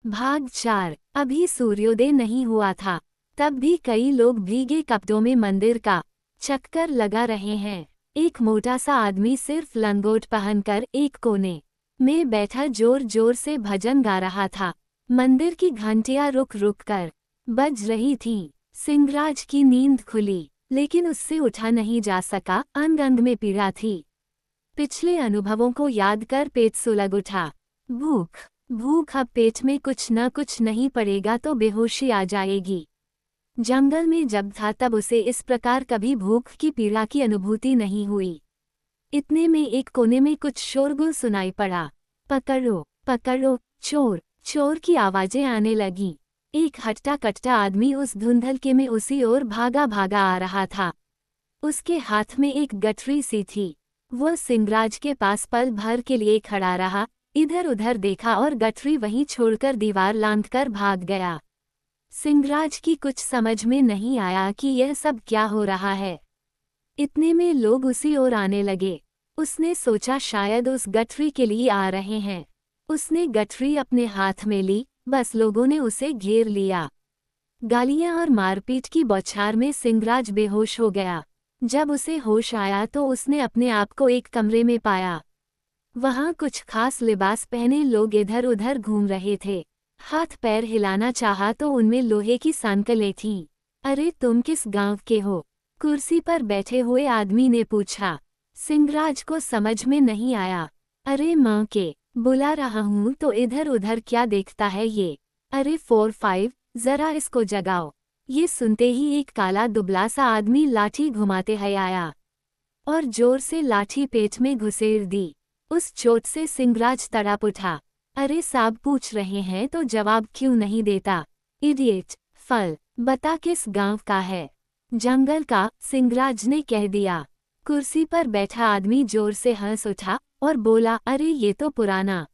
भाग 4। अभी सूर्योदय नहीं हुआ था, तब भी कई लोग भीगे कपड़ों में मंदिर का चक्कर लगा रहे हैं। एक मोटा सा आदमी सिर्फ लंगोट पहनकर एक कोने में बैठा जोर जोर से भजन गा रहा था। मंदिर की घंटियां रुक रुक कर बज रही थीं। सिंहराज की नींद खुली, लेकिन उससे उठा नहीं जा सका। अंग अंग में पीड़ा थी। पिछले अनुभवों को याद कर पेट सुलग उठा। भूख भूख, अब पेट में कुछ न कुछ नहीं पड़ेगा तो बेहोशी आ जाएगी। जंगल में जब था तब उसे इस प्रकार कभी भूख की पीड़ा की अनुभूति नहीं हुई। इतने में एक कोने में कुछ शोरगुल सुनाई पड़ा। पकड़ो पकड़ो, चोर चोर की आवाजें आने लगीं। एक हट्टा कट्टा आदमी उस धुंधलके में उसी ओर भागा भागा आ रहा था। उसके हाथ में एक गठरी सी थी। वह सिंहराज के पास पल भर के लिए खड़ा रहा, इधर उधर देखा और गठरी वहीं छोड़कर दीवार लांघकर भाग गया। सिंहराज की कुछ समझ में नहीं आया कि यह सब क्या हो रहा है। इतने में लोग उसी ओर आने लगे। उसने सोचा शायद उस गठरी के लिए आ रहे हैं। उसने गठरी अपने हाथ में ली, बस लोगों ने उसे घेर लिया। गालियां और मारपीट की बौछार में सिंहराज बेहोश हो गया। जब उसे होश आया तो उसने अपने आप को एक कमरे में पाया। वहां कुछ खास लिबास पहने लोग इधर उधर घूम रहे थे। हाथ पैर हिलाना चाहा तो उनमें लोहे की सांकलें थीं। अरे तुम किस गांव के हो? कुर्सी पर बैठे हुए आदमी ने पूछा। सिंहराज को समझ में नहीं आया। अरे माँ के बुला रहा हूँ तो इधर उधर क्या देखता है ये? अरे 4-5, जरा इसको जगाओ। ये सुनते ही एक काला दुबला सा आदमी लाठी घुमाते हुए आया और जोर से लाठी पेट में घुसेड़ दी। उस चोट से सिंहराज तड़प उठा। अरे साहब पूछ रहे हैं तो जवाब क्यों नहीं देता? इडियट। फल बता किस गांव का है? जंगल का, सिंहराज ने कह दिया। कुर्सी पर बैठा आदमी जोर से हंस उठा और बोला, अरे ये तो पुराना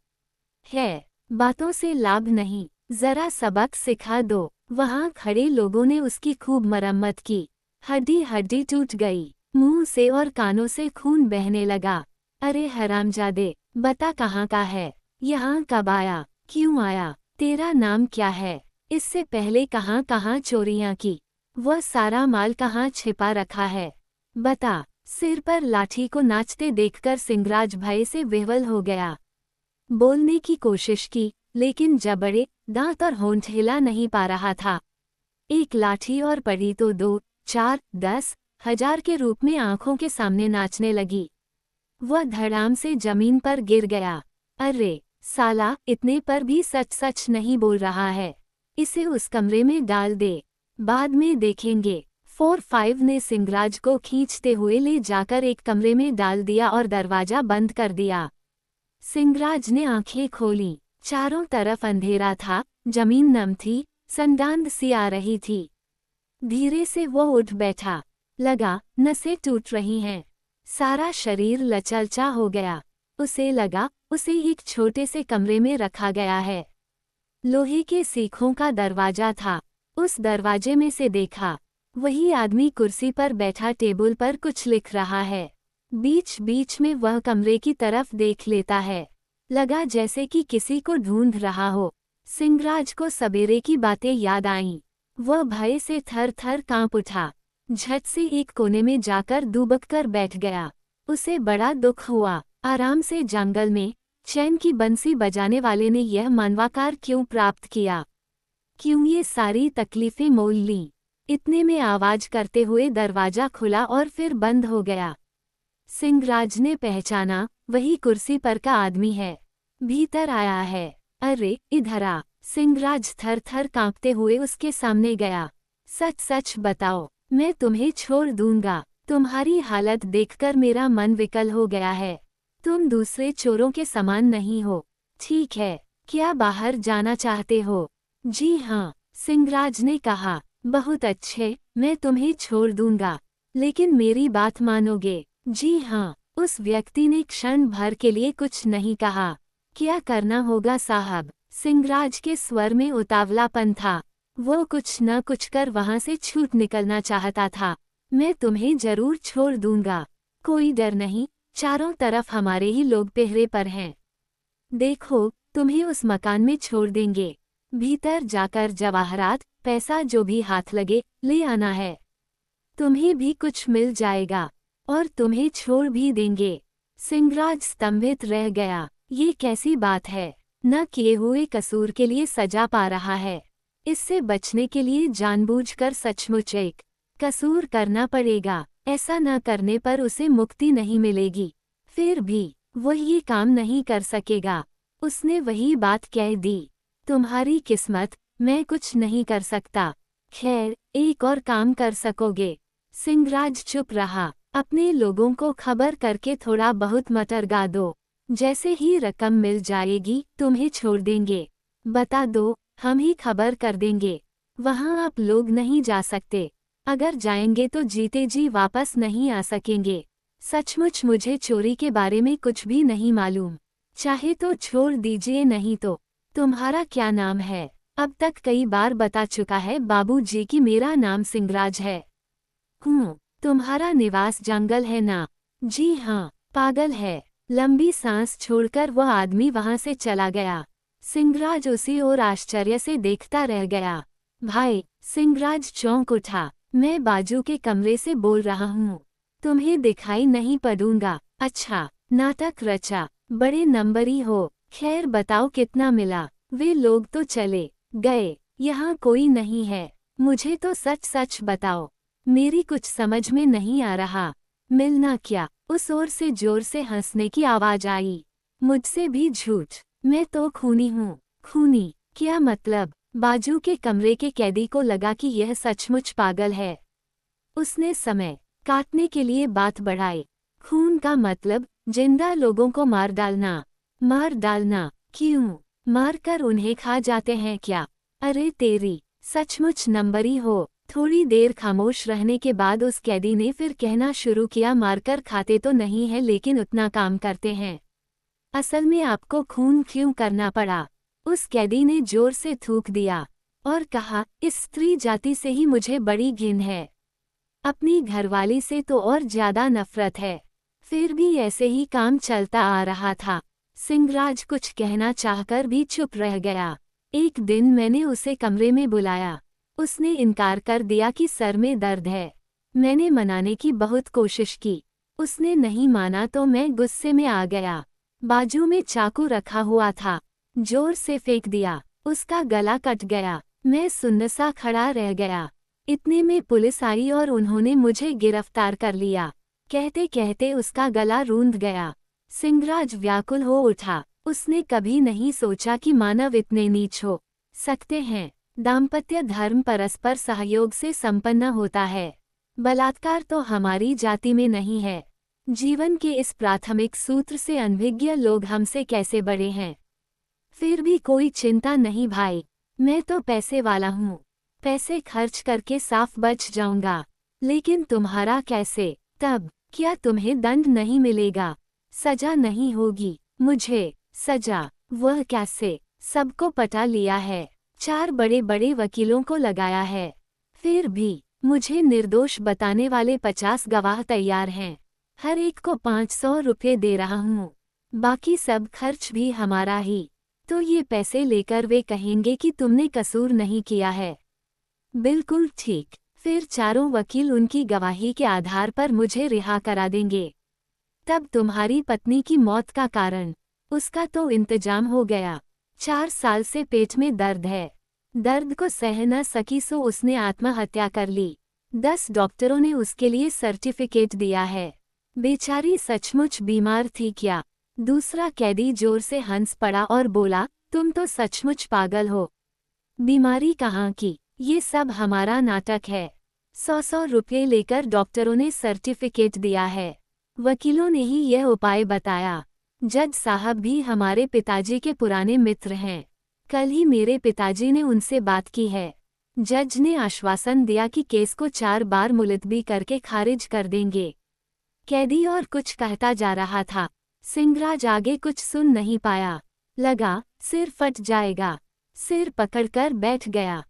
है, बातों से लाभ नहीं, जरा सबक सिखा दो। वहां खड़े लोगों ने उसकी खूब मरम्मत की। हड्डी हड्डी टूट गई, मुंह से और कानों से खून बहने लगा। अरे हरामजादे, बता कहाँ का है? यहाँ कब आया? क्यों आया? तेरा नाम क्या है? इससे पहले कहाँ कहाँ चोरियां की? वह सारा माल कहाँ छिपा रखा है? बता। सिर पर लाठी को नाचते देखकर सिंहराज भय से विह्वल हो गया। बोलने की कोशिश की, लेकिन जबड़े, दांत और होंठ हिला नहीं पा रहा था। एक लाठी और पड़ी तो 2, 4, 10, 1000 के रूप में आंखों के सामने नाचने लगी। वह धड़ाम से जमीन पर गिर गया। अरे साला, इतने पर भी सच सच नहीं बोल रहा है। इसे उस कमरे में डाल दे, बाद में देखेंगे। 4-5 ने सिंहराज को खींचते हुए ले जाकर एक कमरे में डाल दिया और दरवाजा बंद कर दिया। सिंहराज ने आंखें खोलीं। चारों तरफ अंधेरा था, जमीन नम थी, संडांद सी आ रही थी। धीरे से वो उठ बैठा। लगा नसें टूट रही हैं। सारा शरीर लचलचा हो गया। उसे लगा उसे एक छोटे से कमरे में रखा गया है। लोहे के सीखों का दरवाजा था। उस दरवाजे में से देखा, वही आदमी कुर्सी पर बैठा टेबल पर कुछ लिख रहा है। बीच बीच में वह कमरे की तरफ देख लेता है। लगा जैसे कि किसी को ढूंढ रहा हो। सिंहराज को सवेरे की बातें याद आईं। वह भय से थर थर कांप उठा। झट से एक कोने में जाकर दुबककर बैठ गया। उसे बड़ा दुख हुआ। आराम से जंगल में चैन की बंसी बजाने वाले ने यह मानवाकार क्यों प्राप्त किया? क्यों ये सारी तकलीफें मोल लीं? इतने में आवाज करते हुए दरवाजा खुला और फिर बंद हो गया। सिंहराज ने पहचाना, वही कुर्सी पर का आदमी है। भीतर आया है। अरे इधर आ। सिंहराज थर थर कांपते हुए उसके सामने गया। सच सच बताओ, मैं तुम्हें छोड़ दूंगा। तुम्हारी हालत देखकर मेरा मन विकल हो गया है। तुम दूसरे चोरों के समान नहीं हो। ठीक है, क्या बाहर जाना चाहते हो? जी हाँ, सिंहराज ने कहा। बहुत अच्छे, मैं तुम्हें छोड़ दूंगा, लेकिन मेरी बात मानोगे? जी हाँ। उस व्यक्ति ने क्षण भर के लिए कुछ नहीं कहा। क्या करना होगा साहब? सिंहराज के स्वर में उतावलापन था। वो कुछ न कुछ कर वहां से छूट निकलना चाहता था। मैं तुम्हें जरूर छोड़ दूंगा, कोई डर नहीं, चारों तरफ हमारे ही लोग पहरे पर हैं। देखो, तुम्हें उस मकान में छोड़ देंगे। भीतर जाकर जवाहरात, पैसा जो भी हाथ लगे ले आना है। तुम्हें भी कुछ मिल जाएगा और तुम्हें छोड़ भी देंगे। सिंहराज स्तंभित रह गया। ये कैसी बात है? न किए हुए कसूर के लिए सजा पा रहा है। इससे बचने के लिए जानबूझकर सचमुच एक कसूर करना पड़ेगा। ऐसा न करने पर उसे मुक्ति नहीं मिलेगी। फिर भी वो ये काम नहीं कर सकेगा। उसने वही बात कह दी। तुम्हारी किस्मत, मैं कुछ नहीं कर सकता। खैर, एक और काम कर सकोगे। सिंहराज चुप रहा। अपने लोगों को खबर करके थोड़ा बहुत मटरगा दो। जैसे ही रकम मिल जाएगी तुम्हें छोड़ देंगे। बता दो, हम ही खबर कर देंगे। वहाँ आप लोग नहीं जा सकते। अगर जाएंगे तो जीते जी वापस नहीं आ सकेंगे। सचमुच मुझे चोरी के बारे में कुछ भी नहीं मालूम। चाहे तो छोड़ दीजिए, नहीं तो। तुम्हारा क्या नाम है? अब तक कई बार बता चुका है बाबूजी कि मेरा नाम सिंहराज है। तुम्हारा निवास जंगल है ना? जी हाँ। पागल है। लंबी सांस छोड़कर वह आदमी वहां से चला गया। सिंहराज उसी ओर आश्चर्य से देखता रह गया। भाई, सिंहराज चौंक उठा। मैं बाजू के कमरे से बोल रहा हूँ। तुम्हें दिखाई नहीं पड़ूंगा। अच्छा, नाटक रचा। बड़े नंबरी हो। खैर बताओ कितना मिला? वे लोग तो चले गए। यहाँ कोई नहीं है। मुझे तो सच सच बताओ। मेरी कुछ समझ में नहीं आ रहा। मिलना क्या? उस ओर से जोर से हंसने की आवाज आई। मुझसे भी झूठ। मैं तो खूनी हूँ। खूनी? क्या मतलब? बाजू के कमरे के कैदी को लगा कि यह सचमुच पागल है। उसने समय काटने के लिए बात बढ़ाई। खून का मतलब जिंदा लोगों को मार डालना। मार डालना? क्यों? मारकर उन्हें खा जाते हैं क्या? अरे तेरी, सचमुच नंबरी हो। थोड़ी देर खामोश रहने के बाद उस कैदी ने फिर कहना शुरू किया, मारकर खाते तो नहीं है लेकिन उतना काम करते हैं। असल में आपको खून क्यों करना पड़ा? उस कैदी ने जोर से थूक दिया और कहा, इस स्त्री जाति से ही मुझे बड़ी घिन है। अपनी घरवाली से तो और ज्यादा नफरत है। फिर भी ऐसे ही काम चलता आ रहा था। सिंहराज कुछ कहना चाहकर भी चुप रह गया। एक दिन मैंने उसे कमरे में बुलाया। उसने इनकार कर दिया कि सर में दर्द है। मैंने मनाने की बहुत कोशिश की। उसने नहीं माना तो मैं गुस्से में आ गया। बाजू में चाकू रखा हुआ था। जोर से फेंक दिया। उसका गला कट गया। मैं सुन्न-सा खड़ा रह गया। इतने में पुलिस आई और उन्होंने मुझे गिरफ्तार कर लिया। कहते कहते उसका गला रूंध गया। सिंहराज व्याकुल हो उठा। उसने कभी नहीं सोचा कि मानव इतने नीच हो सकते हैं। दाम्पत्य धर्म परस्पर सहयोग से संपन्न होता है। बलात्कार तो हमारी जाति में नहीं है। जीवन के इस प्राथमिक सूत्र से अनभिज्ञ लोग हमसे कैसे बड़े हैं। फिर भी कोई चिंता नहीं भाई, मैं तो पैसे वाला हूँ। पैसे खर्च करके साफ बच जाऊंगा। लेकिन तुम्हारा कैसे? तब क्या तुम्हें दंड नहीं मिलेगा? सजा नहीं होगी? मुझे सजा? वह कैसे? सबको पटा लिया है। 4 बड़े बड़े वकीलों को लगाया है। फिर भी मुझे निर्दोष बताने वाले 50 गवाह तैयार हैं। हर एक को 500 रुपये दे रहा हूँ। बाकी सब खर्च भी हमारा ही। तो ये पैसे लेकर वे कहेंगे कि तुमने कसूर नहीं किया है। बिल्कुल ठीक। फिर चारों वकील उनकी गवाही के आधार पर मुझे रिहा करा देंगे। तब तुम्हारी पत्नी की मौत का कारण? उसका तो इंतजाम हो गया। 4 साल से पेट में दर्द है। दर्द को सह न सकी सो उसने आत्महत्या कर ली। 10 डॉक्टरों ने उसके लिए सर्टिफिकेट दिया है। बेचारी सचमुच बीमार थी क्या? दूसरा कैदी जोर से हंस पड़ा और बोला, तुम तो सचमुच पागल हो। बीमारी कहाँ की? ये सब हमारा नाटक है। 100 रुपये लेकर डॉक्टरों ने सर्टिफिकेट दिया है। वकीलों ने ही यह उपाय बताया। जज साहब भी हमारे पिताजी के पुराने मित्र हैं। कल ही मेरे पिताजी ने उनसे बात की है। जज ने आश्वासन दिया कि केस को 4 बार मुलतवी करके खारिज कर देंगे। कैदी और कुछ कहता जा रहा था। सिंहराज आगे कुछ सुन नहीं पाया। लगा सिर फट जाएगा। सिर पकड़कर बैठ गया।